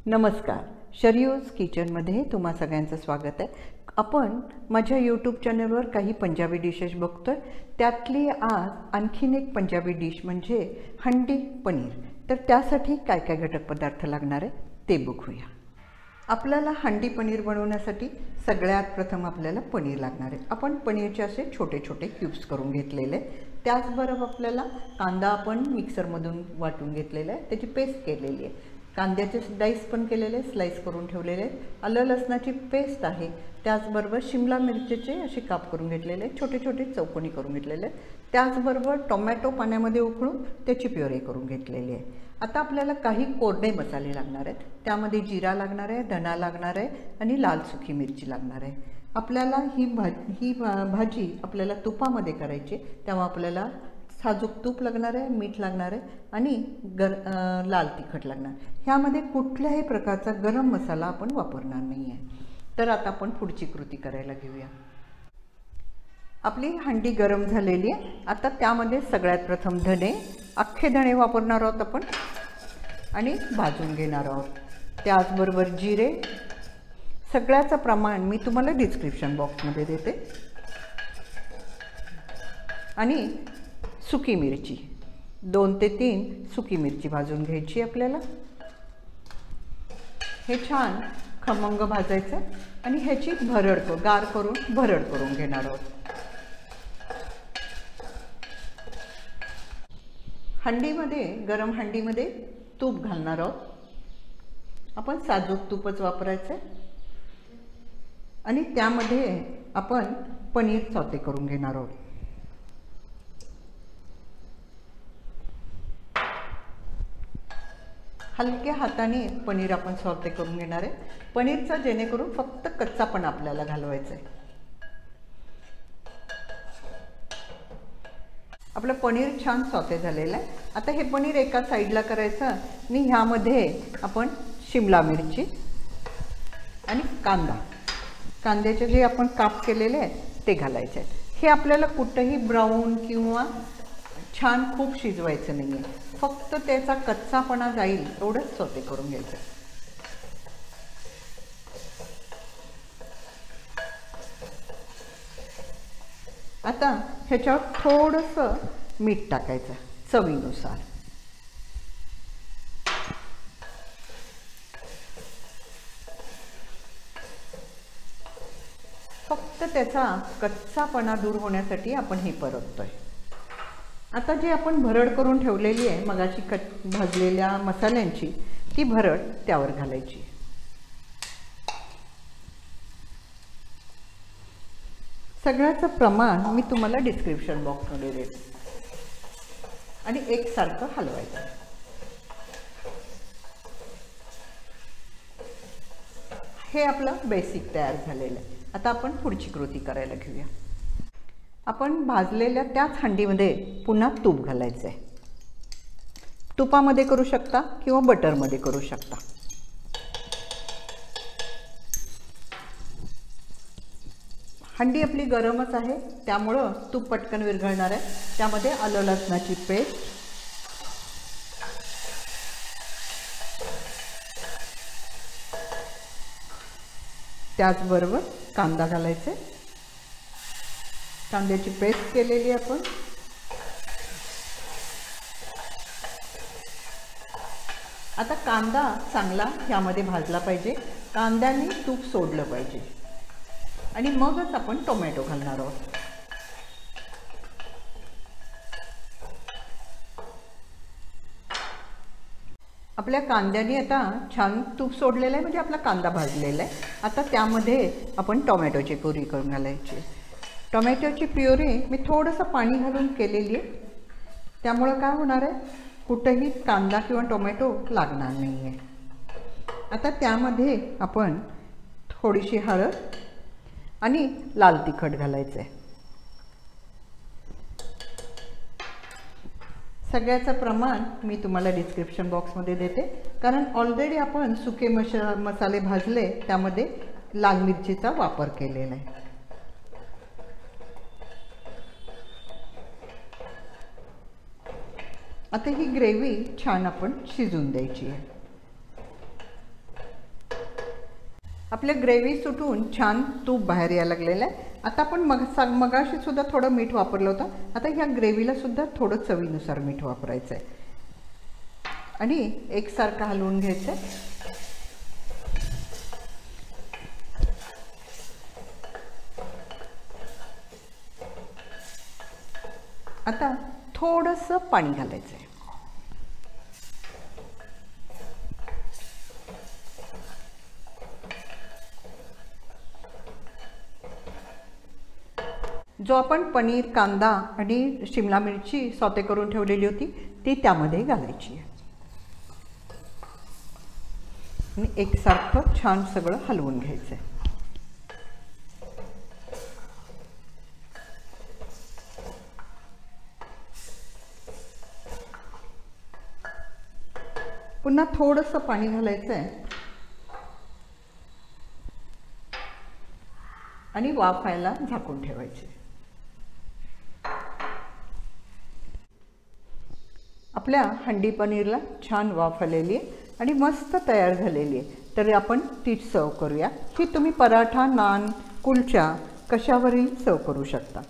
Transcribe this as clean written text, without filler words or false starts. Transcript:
नमस्कार, शर्यूज किचनमध्ये तुम्हा सगळ्यांचं स्वागत आहे। आपण माझ्या यूट्यूब चॅनलवर काही पंजाबी डिशेस बघतोय। त्यातली आज आणखीन एक पंजाबी डिश म्हणजे हंडी पनीर। तर त्यासाठी काय काय घटक पदार्थ लागणार आहे ते बघूया। आपल्याला हंडी पनीर बनवण्यासाठी सगळ्यात प्रथम आपल्याला पनीर लागणार आहे। आपण पनीरचे असे छोटे छोटे क्यूब्स करून घेतलेले। त्याचबरोबर आपल्याला कांदा आपण मिक्सरमधून वाटून घेतलेला आहे, त्याची पेस्ट केलेली आहे। कांद्याचे डाइस पण केलेले, स्लाइस करून ठेवलेले। आलं लसणाची पेस्ट आहे। त्याचबरोबर शिमला मिरचीचे असे काप करून घेतलेले, छोटे छोटे चौकोनी करून घेतलेले। त्याचबरोबर टोमॅटो पाण्यामध्ये उकळून त्याची प्युरी करून घेतलेली आहे। आता आपल्याला काही कोरडे मसाले लागणार आहेत। त्यामध्ये जिरा लागणार आहे, धना लागणार आहे आणि लाल सुकी मिरची लागणार आहे। आपल्याला ही भाजी आपल्याला तुपामध्ये करायची, तेव्हा आपल्याला साजूक तूप लागणार आहे, मीठ लागणार आहे आणि लाल तिखट लागणार। ह्यामध्ये कुठल्याही प्रकारचा गरम मसाला आपण वापरणार नाही आहे। तर आता आपण पुढची कृती करायला घेऊया। आपली हंडी गरम झालेली आहे। आता त्यामध्ये सगळ्यात प्रथम धने, अख्खे धने वापरणार आहोत आपण आणि भाजून घेणार आहोत। त्याचबरोबर जिरे, सगळ्याचं प्रमाण मी तुम्हाला डिस्क्रिप्शन बॉक्समध्ये देते। आणि सुकी मिरची 2 ते 3 सुकी मिरची भाजून घ्यायची आपल्याला। हे छान खमंग भाजायचं आणि ह्याची गार करून भरड करून घेणार आहोत। हंडीमध्ये, गरम हंडीमध्ये तूप घालणार आहोत। आपण साजूक तूपच वापरायचं आणि त्यामध्ये आपण पनीर सौते करून घेणार आहोत। हलक्या हाताने पनीर आपण सौते करून घेणार आहे। पनीरचा जेणेकरून फक्त कच्चापणा आपल्याला घालवायचा आहे। आपलं पनीर छान सौते झालेलं आहे। आता हे पनीर एका साईडला करायचं आणि ह्यामध्ये आपण शिमला मिरची आणि कांद्याचे जे आपण काप केलेले आहेत ते घालायचे आहेत। हे आपल्याला कुठेही ब्राऊन किंवा छान खूप शिजवायचं नाही आहे, फक्त त्याचा कच्चापणा जाईल एवढंच सौते करून घ्यायचं। आता ह्याच्यावर थोडंसं मीठ टाकायचं चवीनुसार। फक्त त्याचा कच्चापणा दूर होण्यासाठी आपण हे परततोय। आता जे आपण भरड करून ठेवलेली आहे मगाशी भाजलेल्या मसाल्यांची, ती भरड त्यावर घालायची। सगळ्याचं प्रमाण मी तुम्हाला डिस्क्रिप्शन बॉक्समध्ये देते आणि एकसारखं हलवायचं। हे आपलं बेसिक तयार झालेलं आहे। आता आपण पुढची कृती करायला घेऊया। आपण भाजलेल्या त्याच हंडीमध्ये पुन्हा तूप घालायचं आहे। तुपामध्ये करू शकता किंवा बटरमध्ये करू शकता। हंडी आपली गरमच आहे, त्यामुळं तूप पटकन विरघळणार आहे। त्यामध्ये आलं लसणाची पेस्ट, त्याचबरोबर कांदा घालायचे। कांद्याची पेस्ट केलेली आपण। आता कांदा चांगला ह्यामध्ये भाजला पाहिजे, कांद्याने तूप सोडलं पाहिजे आणि मगच आपण टोमॅटो घालणार आहोत। आपल्या कांद्याने आता छान तूप सोडलेलं आहे, म्हणजे आपला कांदा भाजलेला आहे। आता त्यामध्ये आपण टोमॅटोची प्युरी करून घालायची। टोमॅटोची प्युरी मी थोडंसं पाणी घालून केलेली आहे, त्यामुळं काय होणार आहे, कुठेही कांदा किंवा टोमॅटो लागणार नाही आहे। आता त्यामध्ये आपण थोडीशी हळद आणि लाल तिखट घालायचं आहे। सगळ्याचं प्रमाण मी तुम्हाला डिस्क्रिप्शन बॉक्समध्ये देते, कारण ऑलरेडी आपण सुके मसाले भाजले, त्यामध्ये लाल मिरचीचा वापर केलेला आहे। आता ही ग्रेव्ही छान आपण शिजून द्यायची आहे। आपल्या ग्रेव्ही सुटून छान तूप बाहेर यायला लागलेलं आहे. आता आपण मगाशी सुद्धा थोडं मीठ वापरलं होतं. आता ह्या ग्रेव्हीला सुद्धा थोडं चवीनुसार मीठ वापरायचं आहे आणि एकसारखं हलवून घ्यायचं आहे. आता थोडंसं पाणी घालायचं आहे. जो आपण पनीर, कांदा आणि शिमला मिरची सॉते करून ठेवलेली होती ती त्यामध्ये घालायची आहे आणि एकसारखं छान सगळं हलवून घ्यायचं आहे. पुन्हा थोडंसं पाणी घालायचं आहे आणि वाफायला झाकून ठेवायचे. आपल्या हंडी पनीरला छान वाफ आलेली आहे आणि मस्त तयार झालेली आहे. तर आपण तीच सर्व करूया. ही तुम्ही पराठा, नान, कुलचा कशावरही सर्व करू शकता.